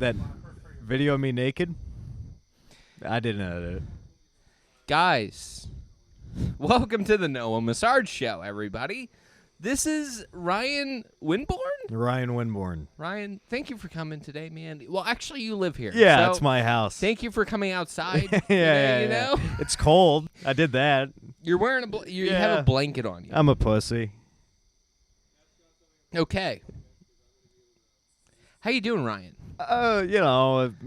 that video of me naked? I didn't edit it. Guys, welcome to the Noah Messarge Show, everybody. This is Ryan Winborne? Ryan Winborne. Ryan, thank you for coming today, man. Well, actually, you live here. Yeah, so it's my house. Thank you for coming outside. Yeah, you know? It's cold. I did that. You're wearing you have a blanket on you. I'm a pussy. Okay. How you doing, Ryan? We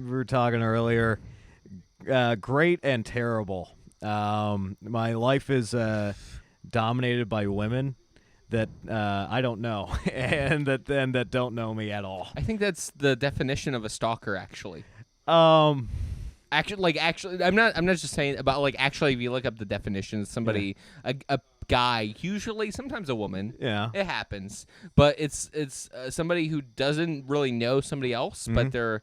were talking earlier. Great and terrible. My life is dominated by women that I don't know and that don't know me at all. I think that's the definition of a stalker, actually. Actually, I'm not just saying about actually. If you look up the definition, somebody, a guy, usually, sometimes a woman. Yeah, it happens, but it's somebody who doesn't really know somebody else, but they're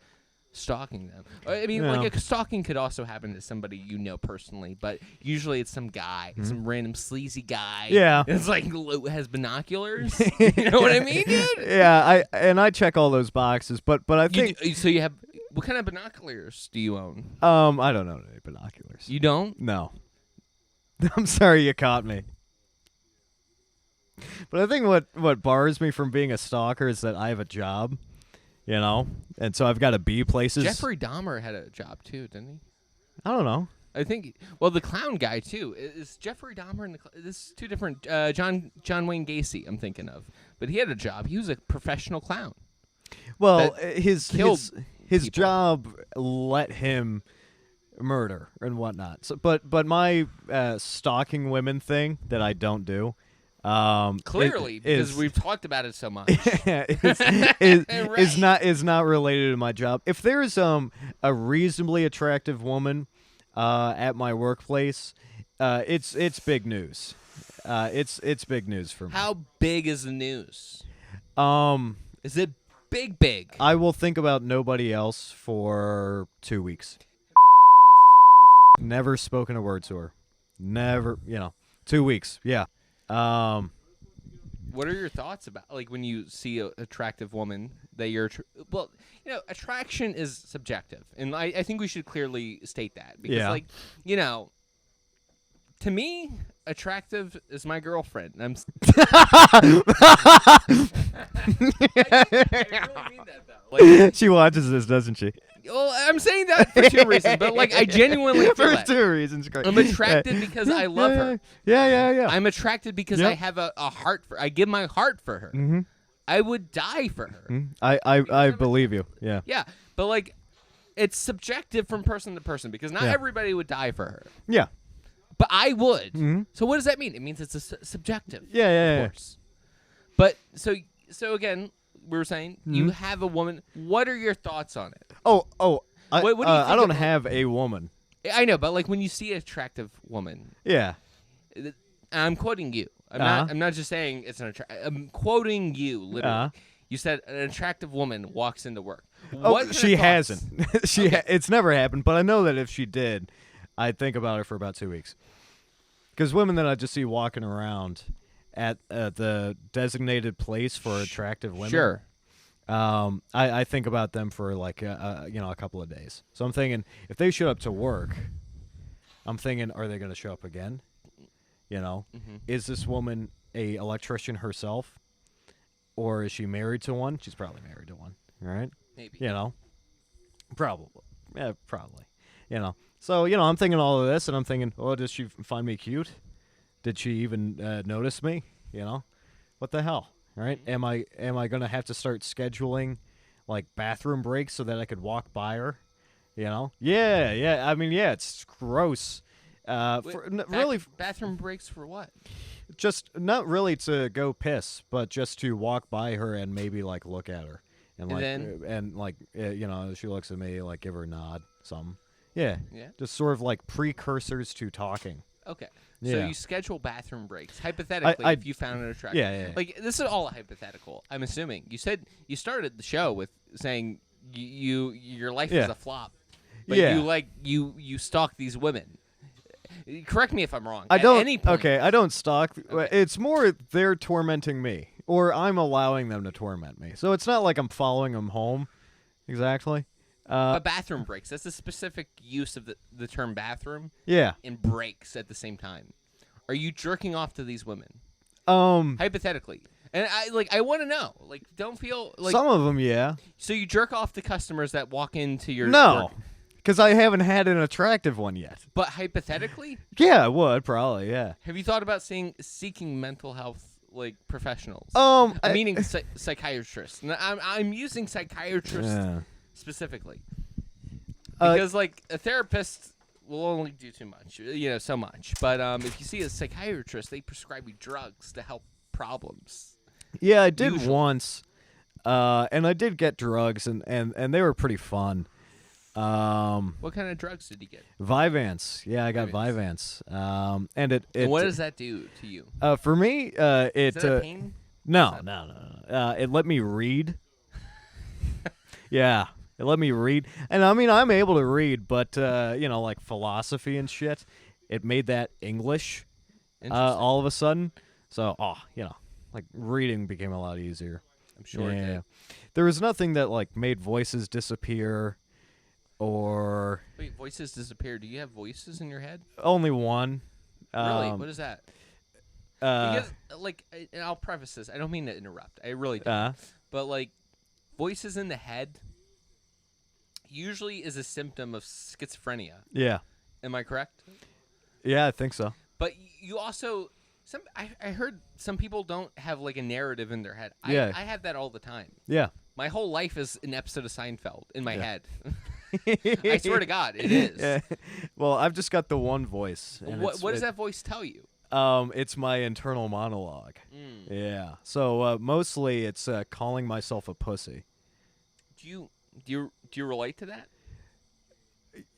stalking them. I mean, a stalking could also happen to somebody you know personally, but usually it's some guy, some random sleazy guy. Yeah, it's has binoculars. You know what I mean, dude? Yeah, I check all those boxes, but I think so. You have what kind of binoculars do you own? I don't own any binoculars. You don't? No. I'm sorry you caught me. But I think what bars me from being a stalker is that I have a job. You know, and so I've got to be places. Jeffrey Dahmer had a job too, didn't he? I don't know. I think. Well, the clown guy too is Jeffrey Dahmer. And this is two different. John Wayne Gacy, I'm thinking of, but he had a job. He was a professional clown. Well, his people. job let him murder and whatnot. So, but my stalking women thing that I don't do. Clearly, because we've talked about it so much. is not related to my job. If there's a reasonably attractive woman at my workplace, it's big news. It's big news for me. How big is the news? Is it big? I will think about nobody else for 2 weeks. Never spoken a word to her. Never, 2 weeks. Yeah. What are your thoughts about when you see an attractive woman that you're attraction is subjective, and I think we should clearly state that because to me attractive is my girlfriend. I really mean that though. She watches this, doesn't she? Well, I'm saying that for two reasons, but I genuinely feel for that. 2 reasons. Great. I'm attracted because I love her. Yeah. I'm attracted because I have a heart for. I give my heart for her. Mm-hmm. I would die for her. Mm-hmm. I believe you. Yeah. Yeah, but it's subjective from person to person because not everybody would die for her. Yeah. But I would. Mm-hmm. So what does that mean? It means it's subjective. Yeah. Of course. But so again, we were saying you have a woman. What are your thoughts on it? Oh. What do you think I don't have a woman. I know, but when you see an attractive woman, yeah, I'm quoting you. I'm not just saying it's an attractive. I'm quoting you literally. You said an attractive woman walks into work. She hasn't. It's never happened. But I know that if she did, I'd think about her for about 2 weeks. Because women that I just see walking around at the designated place for attractive women. Sure. I think about them for a couple of days. So I'm thinking if they show up to work, I'm thinking, are they going to show up again? Is this woman a electrician herself, or is she married to one? She's probably married to one, right? Maybe. Probably. Yeah, probably. So I'm thinking all of this, and I'm thinking, oh, does she find me cute? Did she even notice me? What the hell? Right? Am I gonna have to start scheduling bathroom breaks so that I could walk by her? Yeah. I mean, it's gross. Really, bathroom breaks for what? Just not really to go piss, but just to walk by her and maybe look at her and she looks at me, give her a nod, something. Yeah. Just sort of precursors to talking. Okay. Yeah. So you schedule bathroom breaks. Hypothetically, if you found it attractive. Yeah. This is all hypothetical. I'm assuming. You said you started the show with saying your life is a flop. But you stalk these women. Correct me if I'm wrong. I don't. At any point. Okay, I don't stalk. Okay. It's more they're tormenting me, or I'm allowing them to torment me. So it's not like I'm following them home, exactly. But bathroom breaks. That's a specific use of the term bathroom. Yeah. And breaks at the same time. Are you jerking off to these women? Hypothetically. And I want to know. Like, don't feel like some of them, yeah. So you jerk off to customers that walk into your No, because I haven't had an attractive one yet. But hypothetically, yeah, I would probably. Yeah. Have you thought about seeking mental health professionals? Meaning psychiatrists. And I'm using psychiatrists specifically because a therapist will only do too much, so much. But if you see a psychiatrist, they prescribe you drugs to help problems. Yeah, I did once, and I did get drugs, and they were pretty fun. What kind of drugs did you get? Vyvanse. Yeah, I got Vyvanse. And it what does that do to you? For me, it is that a pain? No. It let me read. Yeah, it let me read, and I mean I'm able to read, but like philosophy and shit, it made that English all of a sudden. So like reading became a lot easier. I'm sure it did. There was nothing that made voices disappear. Or wait, voices disappear. Do you have voices in your head? Only one. Really? What is that? Because and I'll preface this. I don't mean to interrupt. I really don't. But voices in the head usually is a symptom of schizophrenia. Yeah. Am I correct? Yeah, I think so. But you also I heard some people don't have a narrative in their head. Yeah. I have that all the time. Yeah. My whole life is an episode of Seinfeld in my head. I swear to God, it is. Yeah. Well, I've just got the one voice. And what does that voice tell you? It's my internal monologue. Yeah. So mostly it's calling myself a pussy. Do you relate to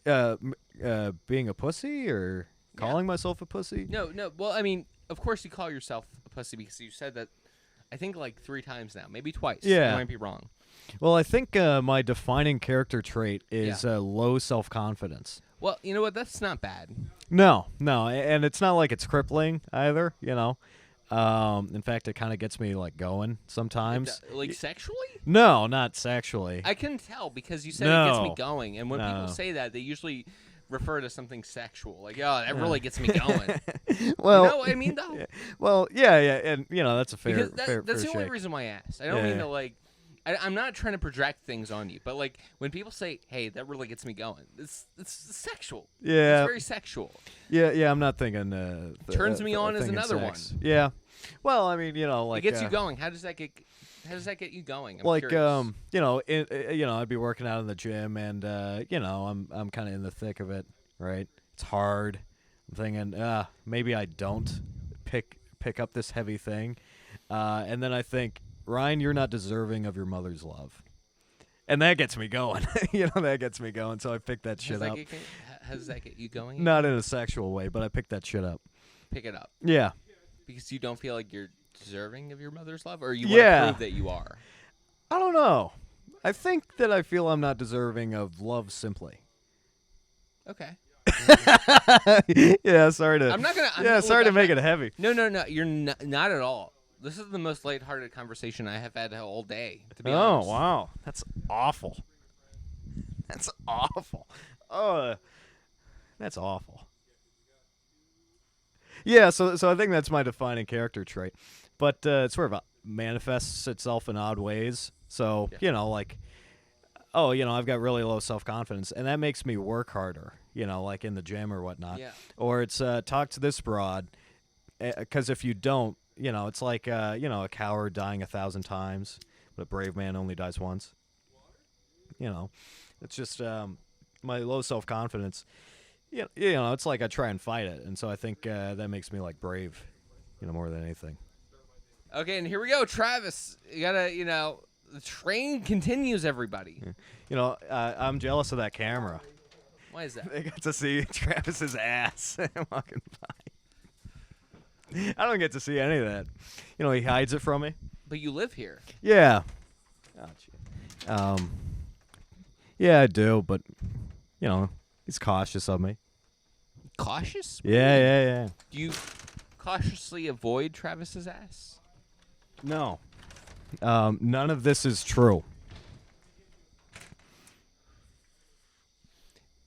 that? Being a pussy or calling myself a pussy? No. Well, I mean, of course you call yourself a pussy because you said that. I think 3 times now, maybe twice. Yeah. I might be wrong. Well, I think my defining character trait is low self-confidence. Well, you know what? That's not bad. No, and it's not like it's crippling either, In fact, it kind of gets me going sometimes. Sexually? No, not sexually. I can tell because you said it gets me going, and when people say that, they usually refer to something sexual. That really gets me going. Well, you know what I mean, though? Well, yeah, and that's a fair. That's the only shake. reason why I asked. I don't mean to I'm not trying to project things on you, but when people say, "Hey, that really gets me going," it's sexual. Yeah, it's very sexual. Yeah. I'm not thinking. Turns me on is another sex. one. Yeah. Well, I mean, it gets you going. How does that get you going? I'm curious. I'd be working out in the gym, and I'm kind of in the thick of it, right? It's hard. I'm thinking, maybe I don't pick up this heavy thing, and then I think, Ryan, you're not deserving of your mother's love. And that gets me going. That gets me going. So I pick that shit up. How does that get you going? Not in a sexual way, but I pick that shit up. Pick it up. Yeah. Because you don't feel like you're deserving of your mother's love? Or you want to prove that you are? I don't know. I think that I feel I'm not deserving of love simply. Okay. Yeah, sorry to... I'm not going to... sorry to make it heavy. No. You're not at all. This is the most lighthearted conversation I have had all day, to be honest. Oh, wow. That's awful. That's awful. That's awful. Yeah, so I think that's my defining character trait. But it sort of manifests itself in odd ways. So, I've got really low self-confidence, and that makes me work harder, in the gym or whatnot. Yeah. Or it's talk to this broad, because if you don't, it's like, a coward dying 1,000 times, but a brave man only dies once. It's just my low self-confidence. It's like I try and fight it, and so I think that makes me brave, more than anything. Okay, and here we go, Travis. You gotta, the train continues, everybody. I'm jealous of that camera. Why is that? They got to see Travis's ass walking by. I don't get to see any of that. He hides it from me. But you live here. Yeah. Yeah, I do, but he's cautious of me. Cautious? Yeah. Do you cautiously avoid Travis's ass? No. None of this is true.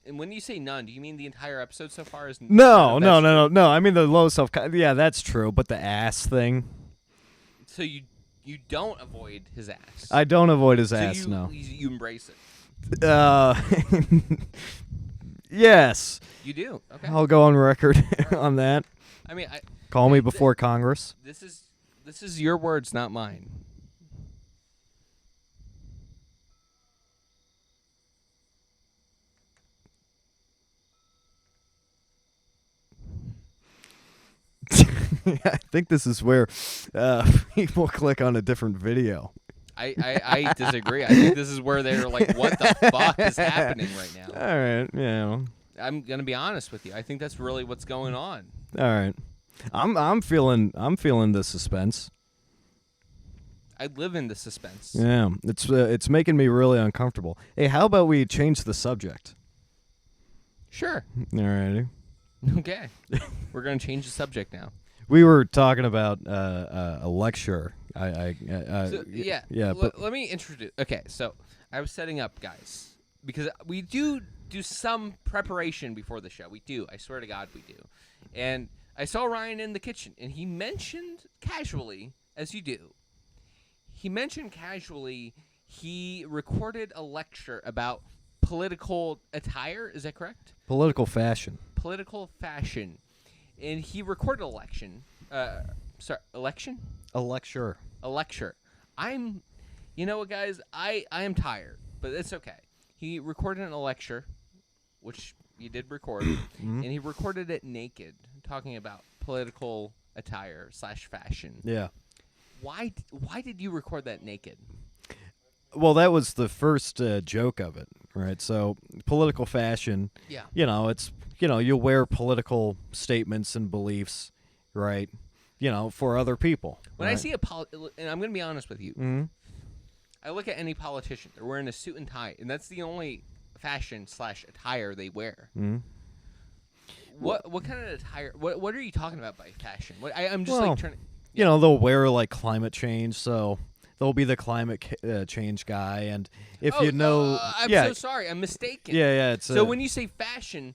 And when you say none, do you mean the entire episode so far is No. I mean the low self. Yeah, that's true. But the ass thing. So you don't avoid his ass. I don't avoid his so ass. you, No. You embrace it. Yes. You do. Okay. I'll go on record on that. I mean, Call me before Congress. This is your words, not mine. I think this is where people click on a different video. I disagree. I think this is where they're like, what the fuck is happening right now? All right, yeah. I'm gonna be honest with you. I think that's really what's going on. All right. I'm feeling the suspense. I live in the suspense. Yeah, it's making me really uncomfortable. Hey, how about we change the subject? Sure. All righty. Okay. We're gonna change the subject now. We were talking about a lecture. But let me introduce. Okay, so I was setting up, guys, because we do some preparation before the show. We do. I swear to God, we do. And I saw Ryan in the kitchen, and he mentioned casually, as you do, he recorded a lecture about political attire. Is that correct? Political fashion. Political fashion. And he recorded election. Election? A lecture. A lecture. You know what, guys? I am tired, but it's okay. He recorded a lecture, which he did record, and he recorded it naked, talking about political attire / fashion. Yeah. Why did you record that naked? Well, that was the first joke of it, right? So political fashion. Yeah. It's you wear political statements and beliefs, right? For other people. When right? I see and I'm going to be honest with you, I look at any politician. They're wearing a suit and tie, and that's the only fashion / attire they wear. What kind of attire? What are you talking about by fashion? I'm just trying to. They'll wear like climate change, so they'll be the climate change guy, and if I'm so sorry, I'm mistaken. Yeah, it's so when you say fashion,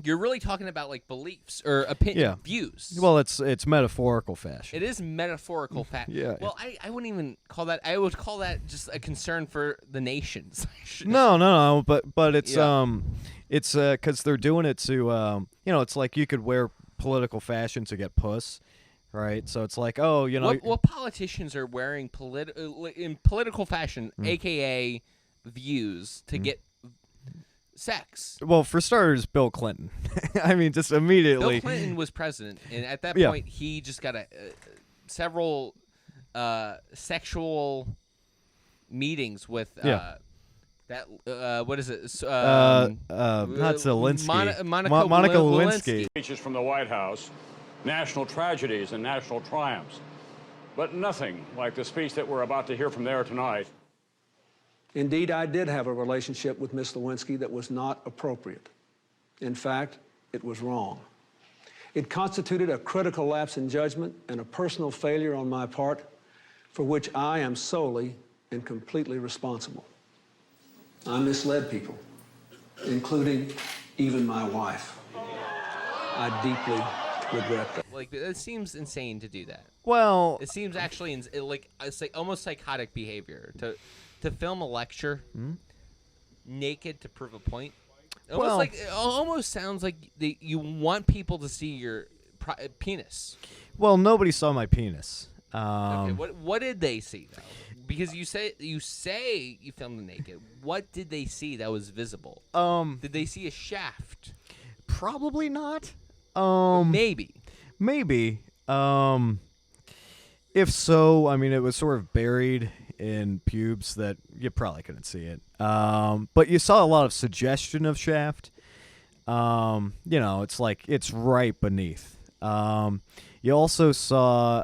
you're really talking about like beliefs or views. Well, it's metaphorical fashion. It is metaphorical fashion. Yeah. Well, I wouldn't even call that. I would call that just a concern for the nations. No, but it's it's because they're doing it to it's like you could wear political fashion to get puss. Right, so it's like, what politicians are wearing in political fashion, aka views, to get sex? Well, for starters, Bill Clinton. I mean, just immediately. Bill Clinton was president, and at that point, he just got several sexual meetings with what is it? Not Zelensky. Monica Lewinsky. Speeches from the White House. National tragedies and national triumphs, but nothing like the speech that we're about to hear from there tonight. Indeed, I did have a relationship with Ms. Lewinsky that was not appropriate. In fact, it was wrong. It constituted a critical lapse in judgment and a personal failure on my part for which I am solely and completely responsible. I misled people, including even my wife. I deeply regret that. Like, it seems insane to do that. Well, it seems actually it's like almost psychotic behavior to film a lecture naked to prove a point. It almost sounds like you want people to see your penis. Well, nobody saw my penis. Okay, what did they see though? Because you say you filmed it naked. What did they see that was visible? Did they see a shaft? Probably not. Maybe. If so, I mean, it was sort of buried in pubes that you probably couldn't see it. But you saw a lot of suggestion of shaft. It's like it's right beneath. You also saw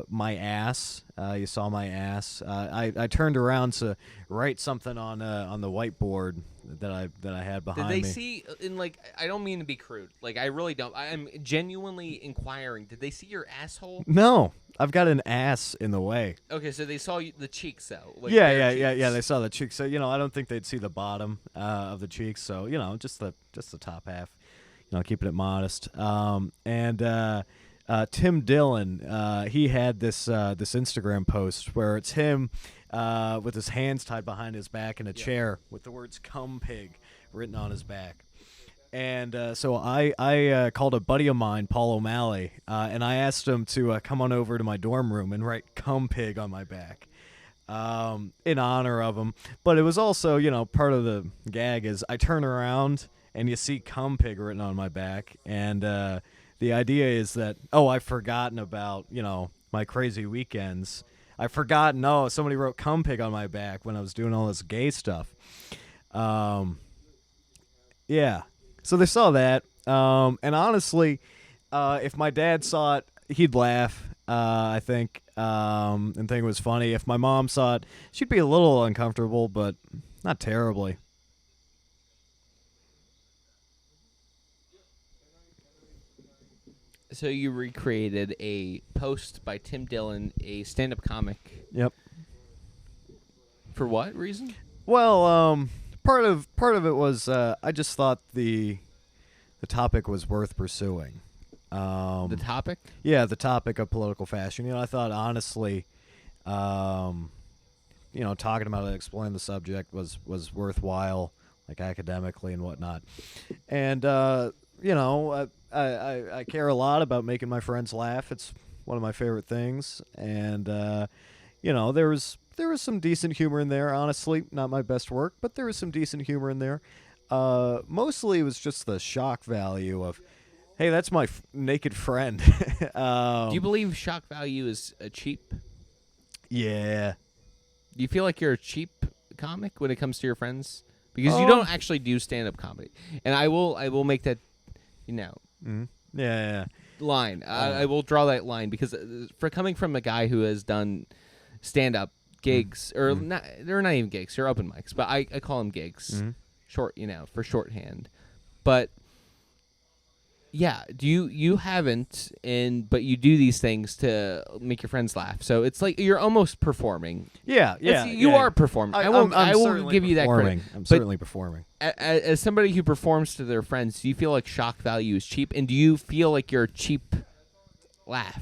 my ass. You saw my ass. I turned around to write something on the whiteboard that I had behind me. Did they see in like? I don't mean to be crude. Like I really don't. I'm genuinely inquiring. Did they see your asshole? No, I've got an ass in the way. Okay, so they saw the cheeks though. Like Yeah. cheeks. They saw the cheeks. So I don't think they'd see the bottom of the cheeks. So just the top half. Keeping it modest. Tim Dillon, he had this Instagram post where it's him with his hands tied behind his back in a chair with the words "cum pig" written on his back. And so I called a buddy of mine, Paul O'Malley, and I asked him to come on over to my dorm room and write "cum pig" on my back in honor of him. But it was also, part of the gag is I turn around and you see "cum pig" written on my back, and the idea is that, I've forgotten about, my crazy weekends. I've forgotten, somebody wrote "cum pig" on my back when I was doing all this gay stuff. Yeah. So they saw that. And honestly, if my dad saw it, he'd laugh, I think, and think it was funny. If my mom saw it, she'd be a little uncomfortable, but not terribly. So you recreated a post by Tim Dillon, a stand-up comic. Yep. For what reason? Well, part of it was I just thought the topic was worth pursuing. The topic? Yeah, the topic of political fashion. I thought honestly, talking about it, exploring the subject was worthwhile, like academically and whatnot. And I care a lot about making my friends laugh. It's one of my favorite things. And there was some decent humor in there. Honestly, not my best work, but there was some decent humor in there. Mostly it was just the shock value of, hey, that's my naked friend. Do you believe shock value is cheap? Yeah. Do you feel like you're a cheap comic when it comes to your friends? Because you don't actually do stand-up comedy. And I will make that, Yeah. line. I will draw that line because for coming from a guy who has done stand-up gigs, or not, they're not even gigs, they're open mics, but I call them gigs, short, for shorthand. But yeah, you haven't, but you do these things to make your friends laugh. So it's like you're almost performing. Yeah. You are performing. I will give you that credit. I'm certainly performing. As somebody who performs to their friends, do you feel like shock value is cheap? And do you feel like you're a cheap laugh?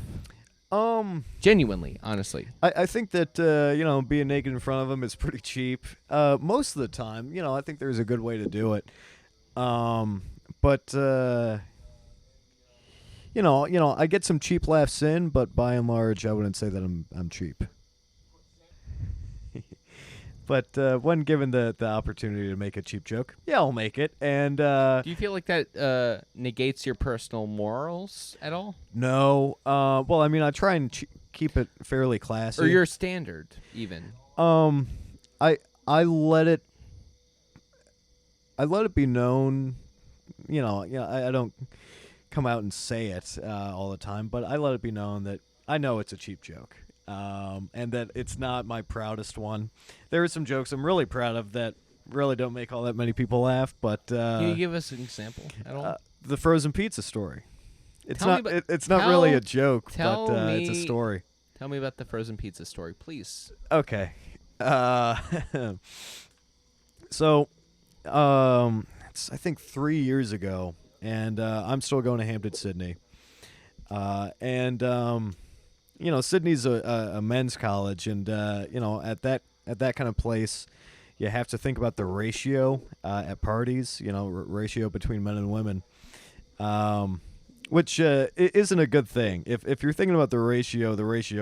Genuinely, honestly. I think that, being naked in front of them is pretty cheap. Most of the time, I think there's a good way to do it. But I get some cheap laughs in, but by and large, I wouldn't say that I'm cheap. But when given the opportunity to make a cheap joke, yeah, I'll make it. And do you feel like that negates your personal morals at all? No. Well, I mean, I try and keep it fairly classy. Or your standard, even. I let it be known. I don't come out and say it all the time, but I let it be known that I know it's a cheap joke. And that it's not my proudest one. There are some jokes I'm really proud of that really don't make all that many people laugh, but can you give us an example at all? The frozen pizza story. It's it's not really a joke, but it's a story. Tell me about the frozen pizza story, please. Okay. So, it's, I think 3 years ago, and I'm still going to Hampden-Sydney. Sydney's a men's college, and at that kind of place, you have to think about the ratio at parties. Ratio between men and women, which isn't a good thing. If you're thinking about the ratio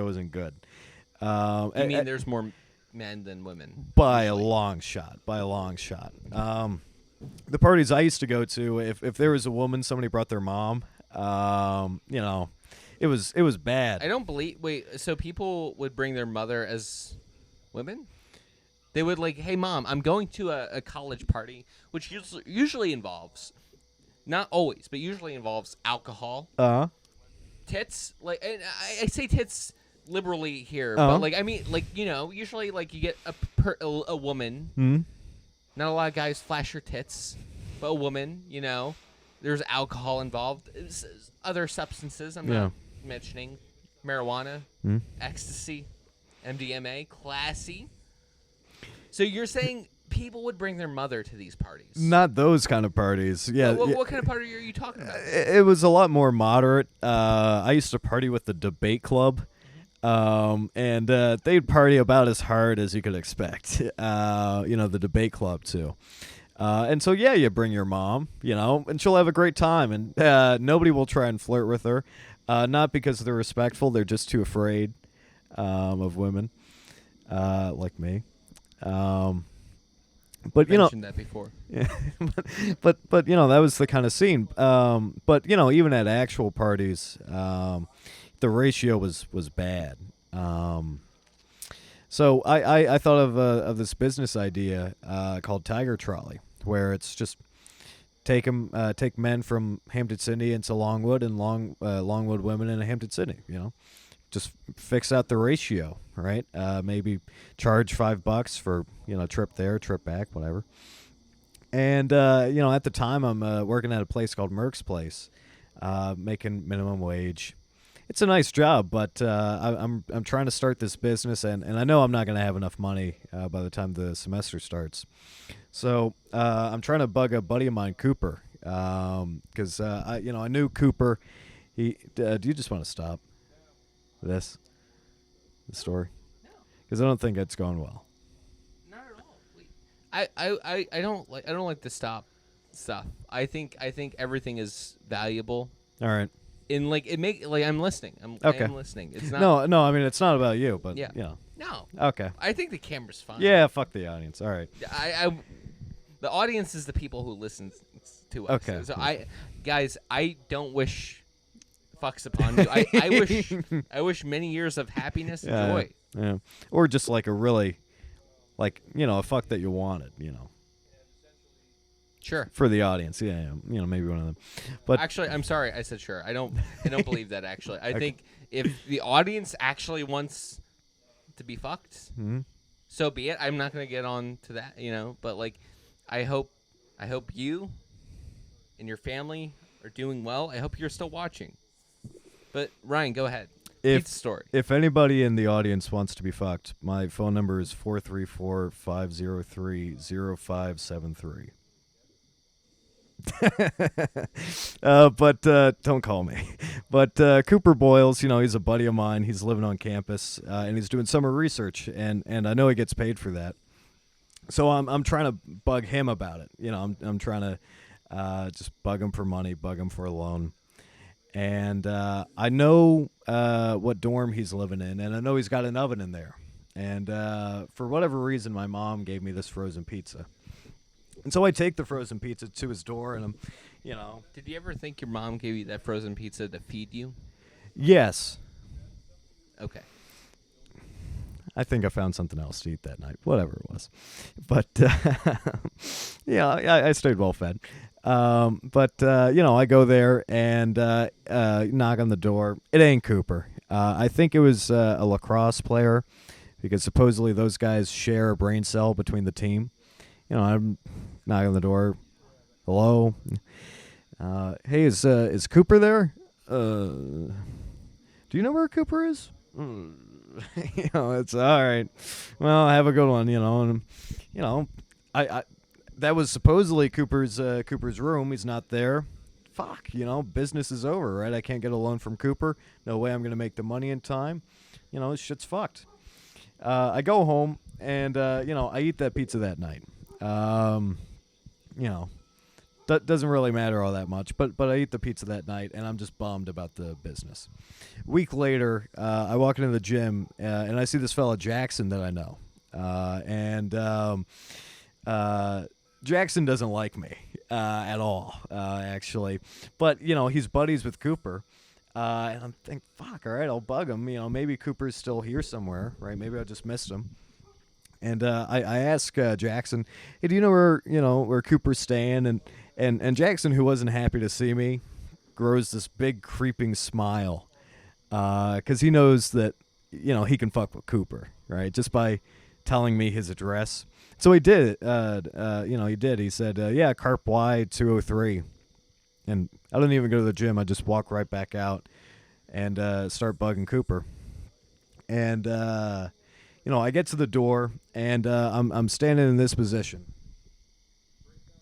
isn't good. You mean there's more men than women? By a long shot. The parties I used to go to, if there was a woman, somebody brought their mom. It was bad. I don't believe. Wait, so people would bring their mother as women? They would hey, Mom, I'm going to a college party, which usually involves, not always, but usually involves alcohol. tits, like, and I say tits liberally here, Uh-huh. but like I mean, like, you know, usually like you get a woman. Hmm? Not a lot of guys flash your tits, but a woman, you know, there's alcohol involved, other substances. I'm not mentioning marijuana, ecstasy, MDMA, classy. So you're saying people would bring their mother to these parties? Not those kind of parties. Yeah. What kind of party are you talking about? It was a lot more moderate. I used to party with the debate club. And they'd party about as hard as you could expect. The debate club too. And so, yeah, you bring your mom, and she'll have a great time. And nobody will try and flirt with her. Not because they're respectful. They're just too afraid of women like me. But, mentioned that before. Yeah, but that was the kind of scene. But, even at actual parties, the ratio was bad. So I thought of this business idea called Tiger Trolley, where it's just take men from Hampden-Sydney into Longwood and Longwood women into Hampden-Sydney. Just fix out the ratio, right? Maybe charge $5 for trip there, trip back, whatever. And at the time I'm working at a place called Merck's Place, making minimum wage. It's a nice job, but I'm trying to start this business, and I know I'm not going to have enough money by the time the semester starts. So I'm trying to bug a buddy of mine, Cooper, because I knew Cooper. Do you just want to stop the story? No, because I don't think it's going well. not at all. I don't like the stop stuff. I think everything is valuable. All right. In I'm listening. Okay. I'm listening. It's not. No. I mean, it's not about you, but Yeah. No. Okay. I think the camera's fine. Yeah. Fuck the audience. All right. The audience is the people who listen to us. Okay. So I don't wish fucks upon you. I wish many years of happiness and joy. Yeah. Or just like a really, a fuck that you wanted, Sure. for the audience. Yeah. Maybe one of them. But Actually, I'm sorry. I said sure. I don't believe that. Actually, I think if the audience actually wants to be fucked, so be it. I'm not gonna get on to that, But I hope you and your family are doing well. I hope you're still watching. But Ryan, go ahead. Pizza story. If anybody in the audience wants to be fucked, my phone number is 434-503-0573. But don't call me. But Cooper Boyles, he's a buddy of mine. He's living on campus, and he's doing summer research, and I know he gets paid for that. So I'm trying to bug him about it. I'm trying to just bug him for money, bug him for a loan. And I know what dorm he's living in, and I know he's got an oven in there. And for whatever reason, my mom gave me this frozen pizza. And so I take the frozen pizza to his door, and I'm, Did you ever think your mom gave you that frozen pizza to feed you? Yes. Okay. I think I found something else to eat that night, whatever it was. But, I stayed well fed. But I go there and knock on the door. It ain't Cooper. I think it was a lacrosse player, because supposedly those guys share a brain cell between the team. I'm knocking on the door. Hello? Hey, is Cooper there? Do you know where Cooper is? It's all right. Well, have a good one, and, I that was supposedly Cooper's room. He's not there. Fuck, business is over, right? I can't get a loan from Cooper. No way I'm going to make the money in time. This shit's fucked. I go home and, I eat that pizza that night. That doesn't really matter all that much, but I eat the pizza that night, and I'm just bummed about the business. A week later, I walk into the gym, and I see this fella, Jackson, that I know. Jackson doesn't like me at all, actually. But, he's buddies with Cooper. And I'm thinking, fuck, all right, I'll bug him. Maybe Cooper's still here somewhere, right? Maybe I just missed him. And I ask Jackson, hey, do you know where Cooper's staying? And Jackson, who wasn't happy to see me, grows this big creeping smile because he knows that he can fuck with Cooper, right? Just by telling me his address. So he did. He did. He said, "Yeah, Carp Y 203," and I didn't even go to the gym. I just walk right back out and start bugging Cooper. And I get to the door, and I'm standing in this position.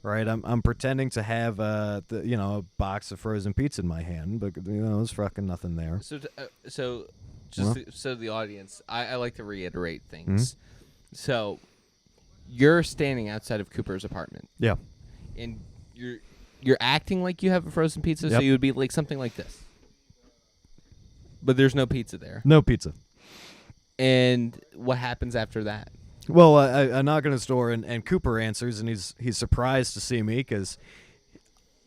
Right, I'm pretending to have a box of frozen pizza in my hand, but there's fucking nothing there. So the audience, I like to reiterate things. Mm-hmm. So you're standing outside of Cooper's apartment. Yeah. And you're acting like you have a frozen pizza, Yep. so you would be like something like this. But there's no pizza there. No pizza. And what happens after that? Well, I knock on his door, and Cooper answers, and he's surprised to see me because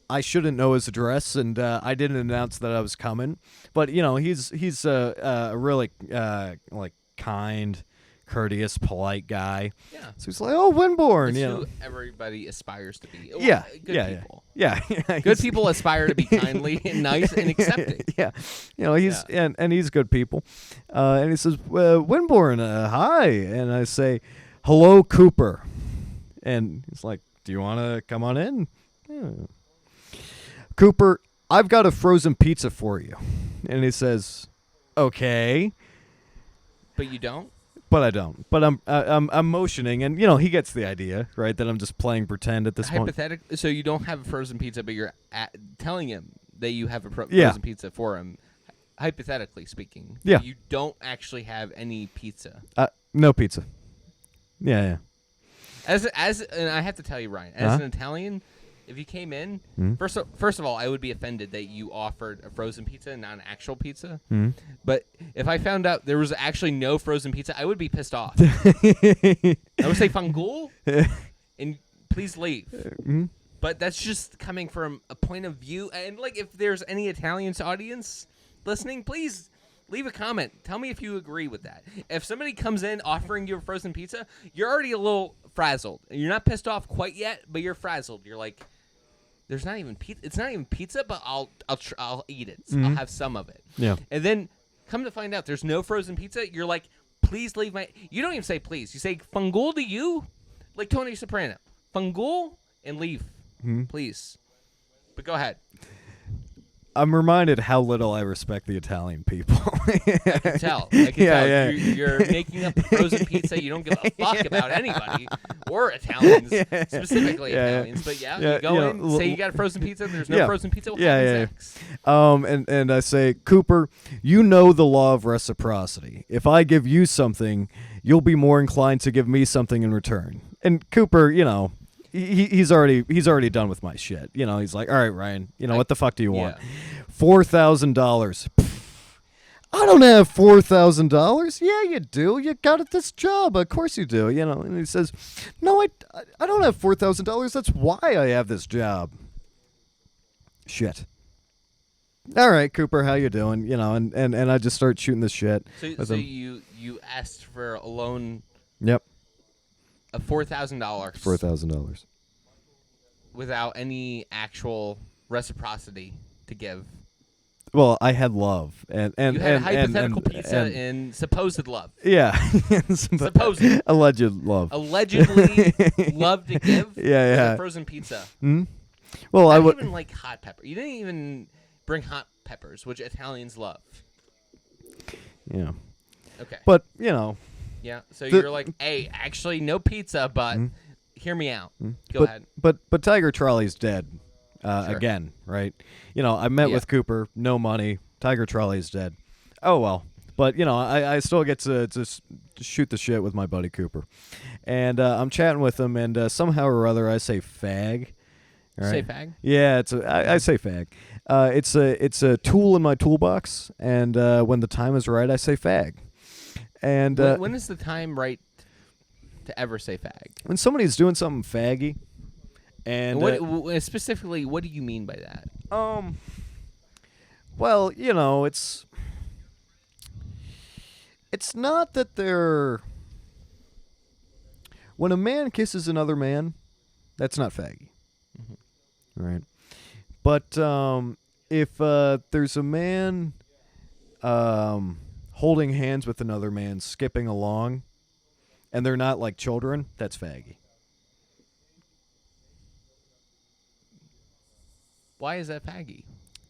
I shouldn't know his address, and I didn't announce that I was coming. But he's a really kind, courteous, polite guy. Yeah. So he's like, "Oh, Winborne," That's who everybody aspires to be. Yeah, Good people. Yeah. Good people aspire to be kindly and nice and accepting. Yeah, he's and he's good people. And he says, "Winborne, hi," and I say, "Hello, Cooper," and he's like, "Do you want to come on in?" Yeah. Cooper, I've got a frozen pizza for you, and he says, "Okay," but you don't. But I don't. But I'm motioning, and he gets the idea, right? That I'm just playing pretend at this point. Hypothetically, so you don't have a frozen pizza, but you're telling him that you have a Yeah. frozen pizza for him. Hypothetically speaking, Yeah. you don't actually have any pizza. No pizza. Yeah. And I have to tell you, Ryan, as an Italian, if you came in, first of all, I would be offended that you offered a frozen pizza and not an actual pizza. But if I found out there was actually no frozen pizza, I would be pissed off. I would say "Fangul," and please leave. But that's just coming from a point of view. And if there's any Italians audience listening, please leave a comment. Tell me if you agree with that. If somebody comes in offering you a frozen pizza, you're already a little frazzled. You're not pissed off quite yet, but you're frazzled. You're like, "There's not even pizza. It's not even pizza, but I'll eat it. I'll have some of it." Yeah. And then come to find out there's no frozen pizza. You're like, "Please leave my." You don't even say please. You say "Fangul" to you, like Tony Soprano. "Fangul" and leave, please. But go ahead. I'm reminded how little I respect the Italian people. I can tell. Yeah. You're making up a frozen pizza. You don't give a fuck about anybody or Italians, specifically Italians. But you go in, say you got a frozen pizza, and there's no frozen pizza. What happens next? And I say, "Cooper, you know the law of reciprocity. If I give you something, you'll be more inclined to give me something in return." And Cooper, he's already done with my shit. He's like, "All right, Ryan, what the fuck do you want? $4,000. I don't have $4,000. Yeah, you do. You got it this job. Of course you do. And he says, "No, I don't have $4,000. That's why I have this job." Shit. All right, Cooper, how you doing? And I just start shooting this shit. So you asked for a loan. Yep. Of $4,000. $4,000. Without any actual reciprocity to give. Well, I had love, and you had hypothetical pizza and supposed love. Yeah, supposed alleged love. Allegedly love to give. Yeah. Frozen pizza. Well, I would even like hot pepper. You didn't even bring hot peppers, which Italians love. Yeah. Okay. But Yeah. So you're like, "Hey, actually, no pizza, but hear me out. Go ahead." But Tiger Trolley's dead. Sure. Again, right? I met with Cooper, no money. Tiger Trolley's dead. Oh well. But I still get to shoot the shit with my buddy Cooper, and I'm chatting with him, and somehow or other I say fag. Right? Say fag? Yeah, I say fag. It's a tool in my toolbox, and when the time is right, I say fag. And when is the time right to ever say fag? When somebody's doing something faggy. And specifically, what do you mean by that? Well, it's not that they're. When a man kisses another man, that's not faggy, right? But if there's a man holding hands with another man, skipping along, and they're not like children, that's faggy. Why is that faggy?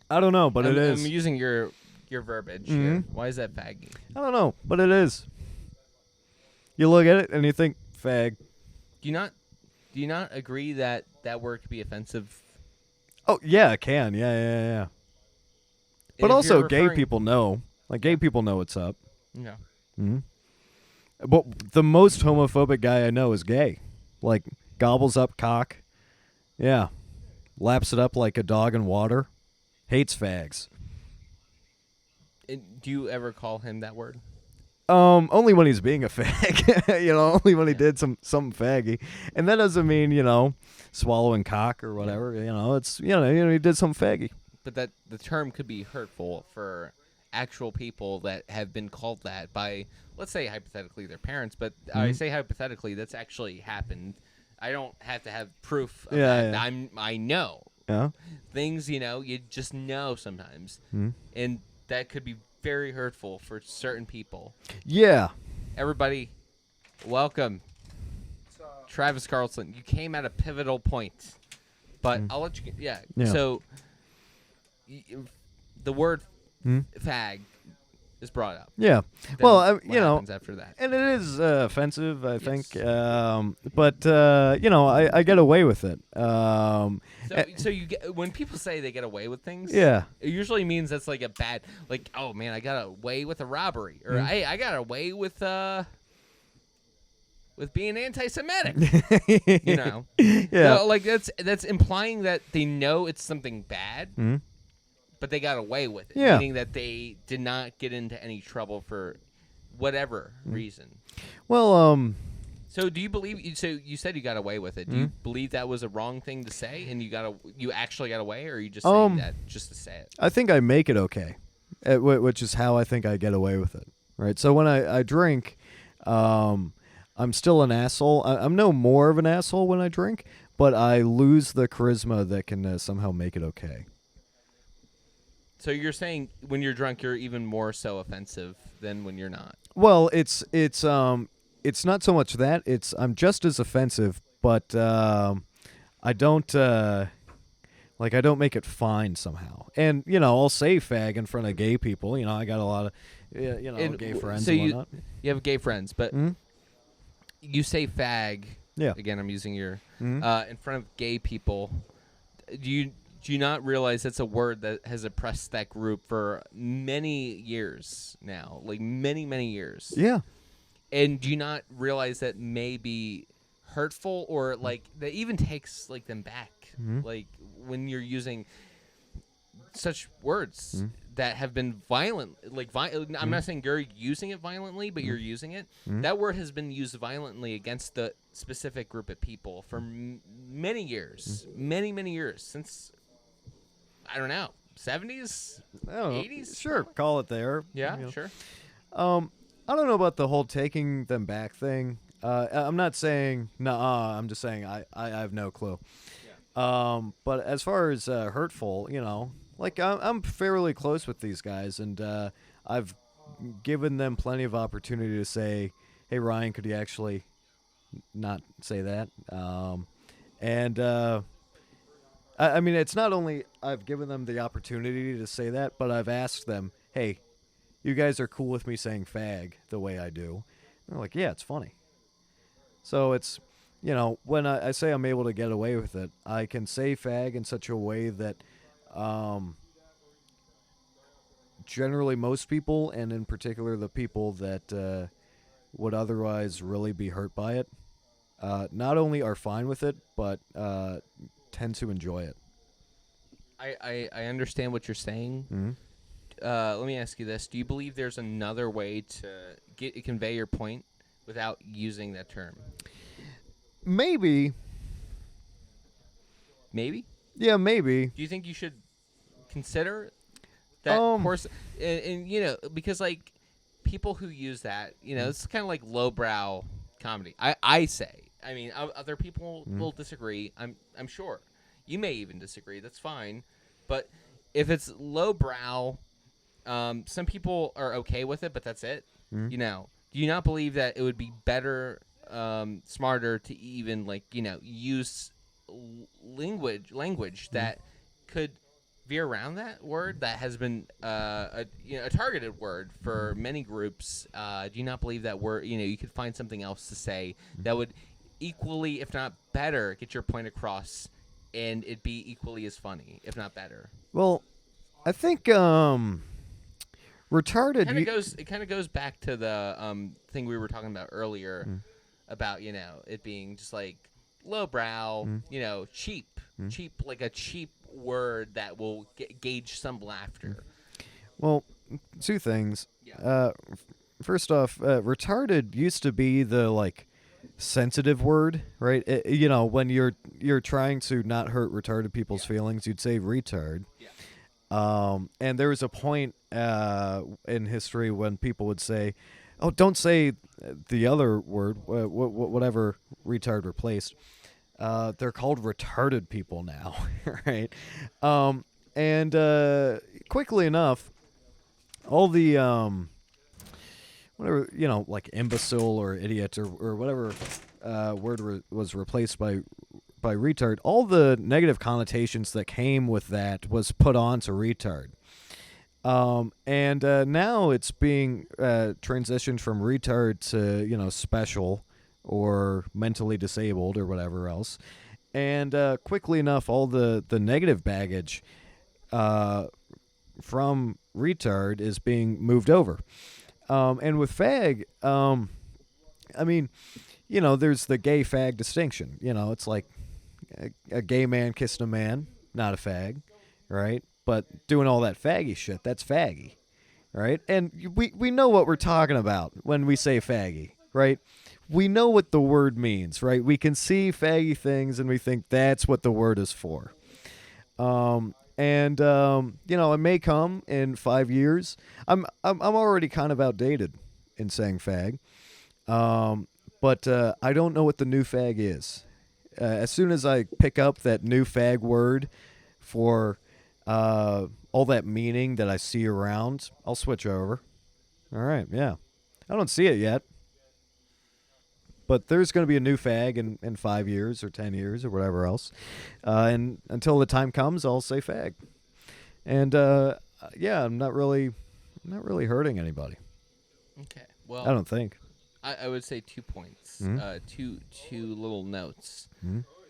I don't know, but it is. I'm using your verbiage here. Why is that faggy? I don't know, but it is. You look at it and you think, fag. Do you not agree that that word could be offensive? Oh, yeah, it can. Yeah. But If also, you're gay referring- people know. Like, gay people know what's up. Yeah. But the most homophobic guy I know is gay. Like, gobbles up cock. Yeah. Laps it up like a dog in water. Hates fags. Do you ever call him that word? Only when he's being a fag. Only when he did something faggy. And that doesn't mean, swallowing cock or whatever. It's, he did something faggy. But that the term could be hurtful for actual people that have been called that by, let's say hypothetically, their parents. But I say hypothetically, that's actually happened. I don't have to have proof of that. Yeah. I know. Yeah. Things, you just know sometimes. And that could be very hurtful for certain people. Yeah. Everybody, welcome. Travis Carlson, you came at a pivotal point. But I'll let you get... Yeah. So, the word fag is brought up. Yeah. Then Well, what happens after that? and it is offensive, I think. But I get away with it. So you get, when people say they get away with things, Yeah. it usually means that's like a bad, like, oh man, I got away with a robbery, or hey, I got away with being anti-Semitic. Yeah. No, like that's implying that they know it's something bad, but they got away with it. Yeah. Meaning that they did not get into any trouble for whatever reason. Well, So do you believe? So you said you got away with it. Do you believe that was a wrong thing to say, and you actually got away, or are you just saying that just to say it? I think I make it okay, which is how I think I get away with it. Right. So when I drink, I'm still an asshole. I'm no more of an asshole when I drink, but I lose the charisma that can somehow make it okay. So you're saying when you're drunk, you're even more so offensive than when you're not. Well, it's not so much that I'm just as offensive, but I don't I don't make it fine somehow. And I'll say fag in front of gay people. I got a lot of gay friends so and whatnot. You have gay friends, but you say fag. Yeah. Again, I'm using your in front of gay people. Do you not realize that's a word that has oppressed that group for many years now, like many, many years? Yeah. And do you not realize that may be hurtful, or like that even takes like them back? Like when you're using such words that have been violent, I'm not saying you're using it violently, but you're using it. That word has been used violently against the specific group of people for many years, many years, since, I don't know, 70s, I don't know. 80s? Sure, call it there. Yeah, sure. I don't know about the whole taking them back thing. I'm not saying nah. I'm just saying I have no clue. Yeah. But as far as hurtful, I'm fairly close with these guys, and I've given them plenty of opportunity to say, "Hey, Ryan, could you actually not say that?" I mean, it's not only I've given them the opportunity to say that, but I've asked them, "Hey, you guys are cool with me saying fag the way I do?" And they're like, "Yeah, it's funny." So it's, when I say I'm able to get away with it, I can say fag in such a way that generally most people, and in particular the people that would otherwise really be hurt by it, not only are fine with it, but tend to enjoy it. I understand what you're saying. Let me ask you this. Do you believe there's another way to convey your point without using that term? Maybe. Maybe? Yeah, maybe. Do you think you should consider that course? And because, like, people who use that, it's kind of like lowbrow comedy. I say. I mean, other people will disagree. I'm sure. You may even disagree. That's fine. But if it's lowbrow some people are okay with it, but that's it. Mm-hmm. You know, do you not believe that it would be better, smarter to even use language that could veer around that word that has been a targeted word for many groups? Do you not believe that word? You could find something else to say that would equally, if not better, get your point across, and it'd be equally as funny, if not better. Well, I think retarded. It kind of goes back to the thing we were talking about earlier about it being just like lowbrow, cheap, like a cheap word that will gauge some laughter. Well, two things. Yeah. First off, retarded used to be the sensitive word, right? When you're trying to not hurt retarded people's feelings, you'd say retard. Yeah. And there was a point in history when people would say, "Oh, don't say the other word, whatever retard replaced." They're called retarded people now, right? And quickly enough, all the whatever like imbecile or idiot or whatever word was replaced by retard, all the negative connotations that came with that was put on to retard. And now it's being transitioned from retard to, special or mentally disabled or whatever else. And quickly enough, all the negative baggage from retard is being moved over. And with fag, there's the gay fag distinction. It's like a gay man kissing a man, not a fag, right? But doing all that faggy shit, that's faggy, right? And we know what we're talking about when we say faggy, right? We know what the word means, right? We can see faggy things and we think that's what the word is for. It may come in 5 years. I'm already kind of outdated in saying fag. But I don't know what the new fag is. As soon as I pick up that new fag word for all that meaning that I see around, I'll switch over. All right, yeah. I don't see it yet. But there's going to be a new fag in 5 years or 10 years or whatever else. And until the time comes, I'll say fag. And I'm not really hurting anybody. Okay. Well, I don't think. I would say 2 points. Two little notes.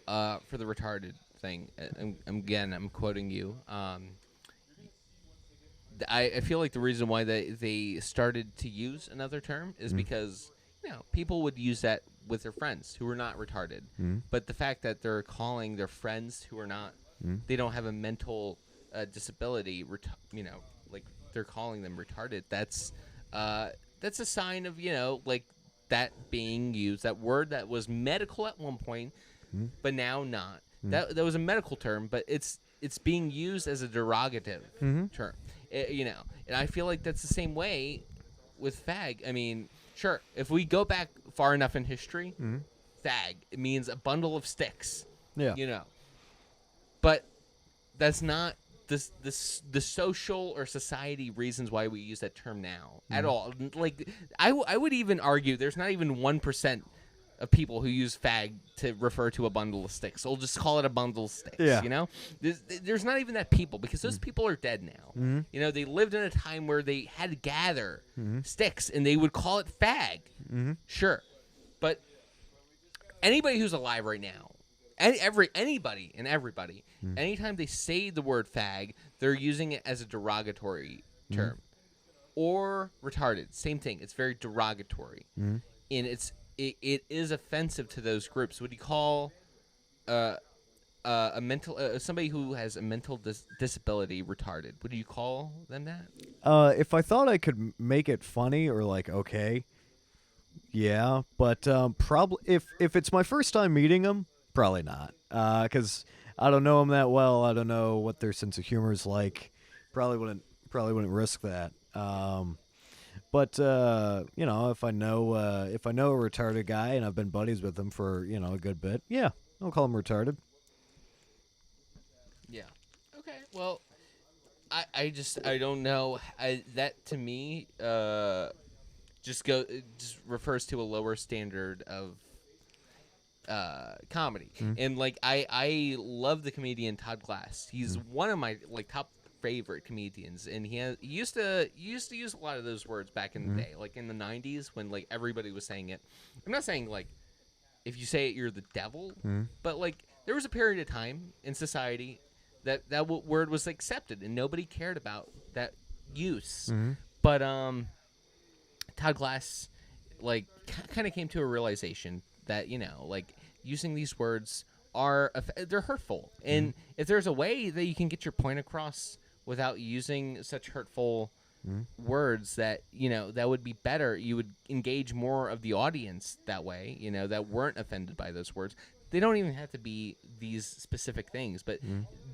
For the retarded thing. I'm quoting you. I feel like the reason why they started to use another term is because people would use that with their friends who are not retarded. But the fact that they're calling their friends who are not, they don't have a mental disability, like they're calling them retarded. That's a sign of that being used. That word that was medical at one point, but now not. That was a medical term, but it's being used as a derogative term. And I feel like that's the same way with fag. I mean, sure, if we go back far enough in history, fag, it means a bundle of sticks. Yeah. But that's not the social or society reasons why we use that term now at all. Like, I would even argue there's not even 1% of people who use fag to refer to a bundle of sticks. We'll just call it a bundle of sticks. Yeah. There's not even that people, because those people are dead now. They lived in a time where they had to gather sticks and they would call it fag. Sure. But anybody who's alive right now, anybody and everybody, anytime they say the word fag, they're using it as a derogatory term. Or retarded, same thing. It's very derogatory. And it is offensive to those groups. Would you call a mental somebody who has a mental disability retarded? Would you call them that? If I thought I could make it funny or okay, yeah. But probably if it's my first time meeting them, probably not. Because I don't know them that well. I don't know what their sense of humor is like. Probably wouldn't risk that. But if I know a retarded guy and I've been buddies with him for a good bit, yeah, I'll call him retarded. Yeah. Okay. Well, I don't know. That to me just refers to a lower standard of comedy. And like I love the comedian Todd Glass. He's one of my like top favorite comedians, and he used to use a lot of those words back in the day, like in the 90s when like everybody was saying it. I'm not saying like if you say it you're the devil, but like there was a period of time in society that word was accepted and nobody cared about that use. But Todd Glass like kind of came to a realization that, you know, like using these words they're hurtful, and if there's a way that you can get your point across without using such hurtful words, that, you know, that would be better. You would engage more of the audience that way, you know, that weren't offended by those words. They don't even have to be these specific things, but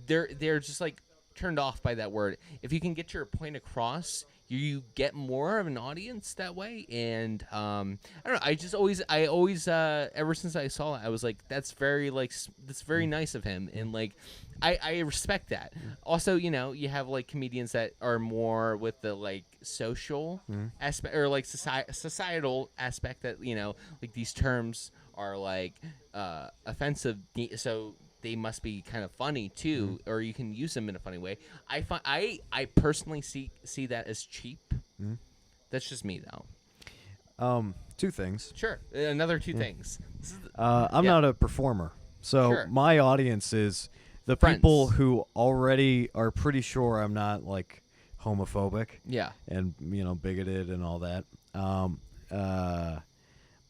they're just like turned off by that word. If you can get your point across, you get more of an audience that way. And I don't know. I always ever since I saw it, I was like, that's very nice of him, and like I respect that. Also, you know, you have like comedians that are more with the like social aspect or like societal aspect, that, you know, like these terms are like offensive, so they must be kind of funny too, or you can use them in a funny way. I personally see that as cheap. That's just me though. Two things. Sure, another two things. I'm not a performer, so Sure. my audience is the Friends. people who already are pretty sure I'm not like homophobic. Yeah. And, you know, bigoted and all that.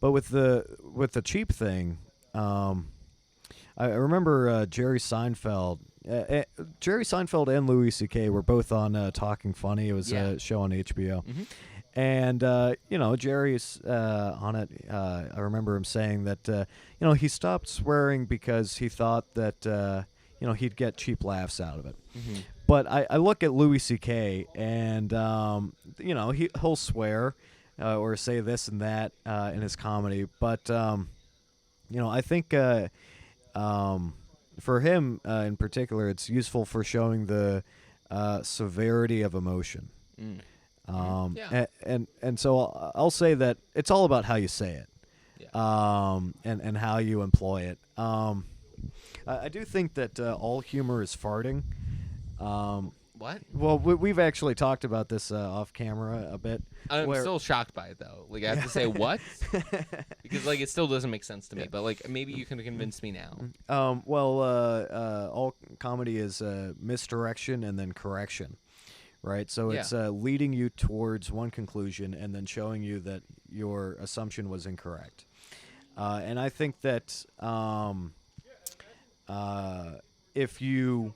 But with the cheap thing, I remember Jerry Seinfeld. Jerry Seinfeld and Louis C.K. were both on Talking Funny. It was a show on HBO. And, you know, Jerry's on it. I remember him saying that, you know, he stopped swearing because he thought that, you know, he'd get cheap laughs out of it. But I look at Louis C.K. and, you know, he'll swear or say this and that in his comedy. But, you know, I think for him in particular, it's useful for showing the severity of emotion. And so I'll say that it's all about how you say it, and how you employ it. I do think that all humor is farting. What? Well, we've actually talked about this off camera a bit. I'm still shocked by it though. Like, I have to say what? Because like it still doesn't make sense to me. But like maybe you can convince me now. Well, all comedy is misdirection and then correction, right? So it's leading you towards one conclusion and then showing you that your assumption was incorrect. And I think that if you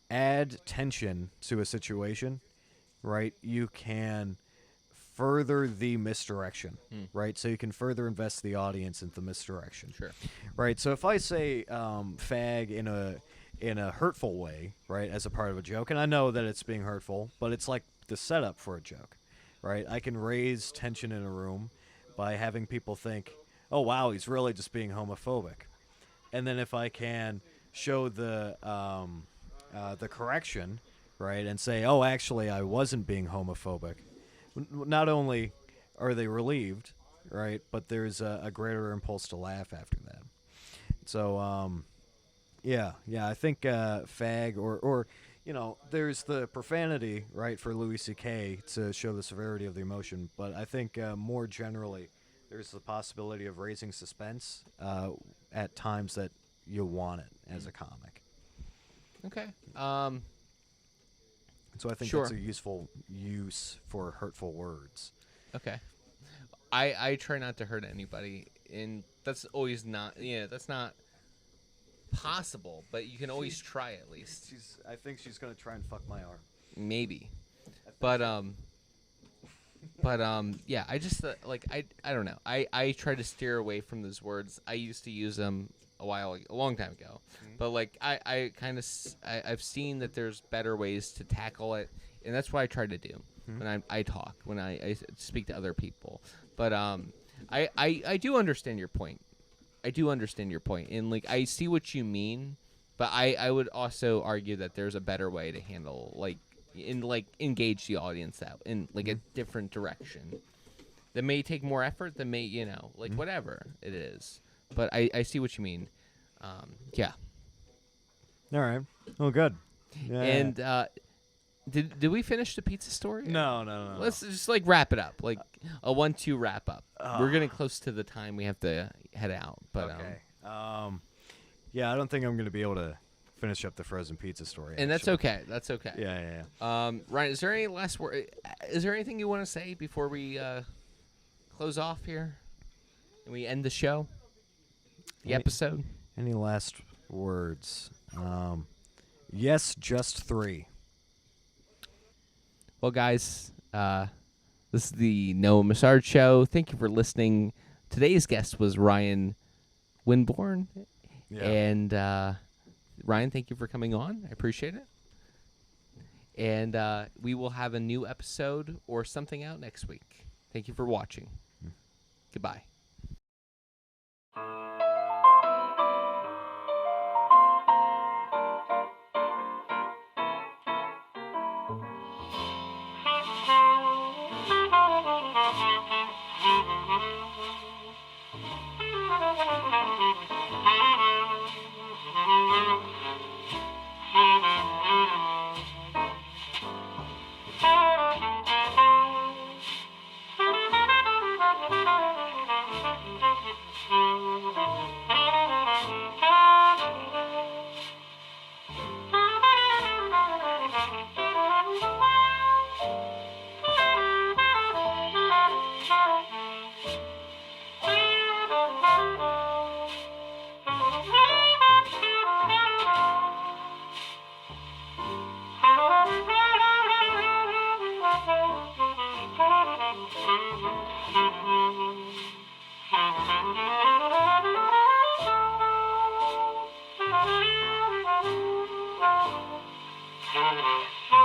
add tension to a situation, right, you can further the misdirection, right? So you can further invest the audience into misdirection. Sure. Right. So if I say fag in a hurtful way, right, as a part of a joke, and I know that it's being hurtful, but it's like the setup for a joke, right? I can raise tension in a room by having people think, oh, wow, he's really just being homophobic. And then if I can show the correction, right, and say, oh, actually, I wasn't being homophobic, not only are they relieved, right, but there's a greater impulse to laugh after that. So, I think fag or you know, there's the profanity, right, for Louis C.K. to show the severity of the emotion, but I think more generally there's the possibility of raising suspense at times that you want it as a comic. Okay. So I think Sure. that's a useful use for hurtful words. Okay. I try not to hurt anybody, and that's always not. Yeah, that's not possible, but you can always try at least. I think she's gonna try and fuck my arm. Maybe. But yeah, I just like I don't know. I try to steer away from those words. I used to use them a long time ago, but like I kind of I've seen that there's better ways to tackle it, and that's what I try to do when I talk, when I speak to other people. But I do understand your point. And like I see what you mean, but I would also argue that there's a better way to handle like and like engage the audience out in like a different direction. That may take more effort. That may, like whatever it is. But I see what you mean. Yeah. All right. Well, good. Yeah. And did we finish the pizza story? No. Let's just like wrap it up, like a 1-2 wrap up. We're getting close to the time we have to head out. But okay. Yeah, I don't think I'm going to be able to finish up the frozen pizza story. And that's okay. That's okay. Yeah. Ryan, is there any last word? Is there anything you want to say before we close off here and we end the show, the episode? Any last words? Yes, just 3. Well, guys, this is the Noah Messarge Show. Thank you for listening. Today's guest was Ryan Winborne. Yeah. And Ryan, thank you for coming on. I appreciate it. And we will have a new episode or something out next week. Thank you for watching. Goodbye. Thank you.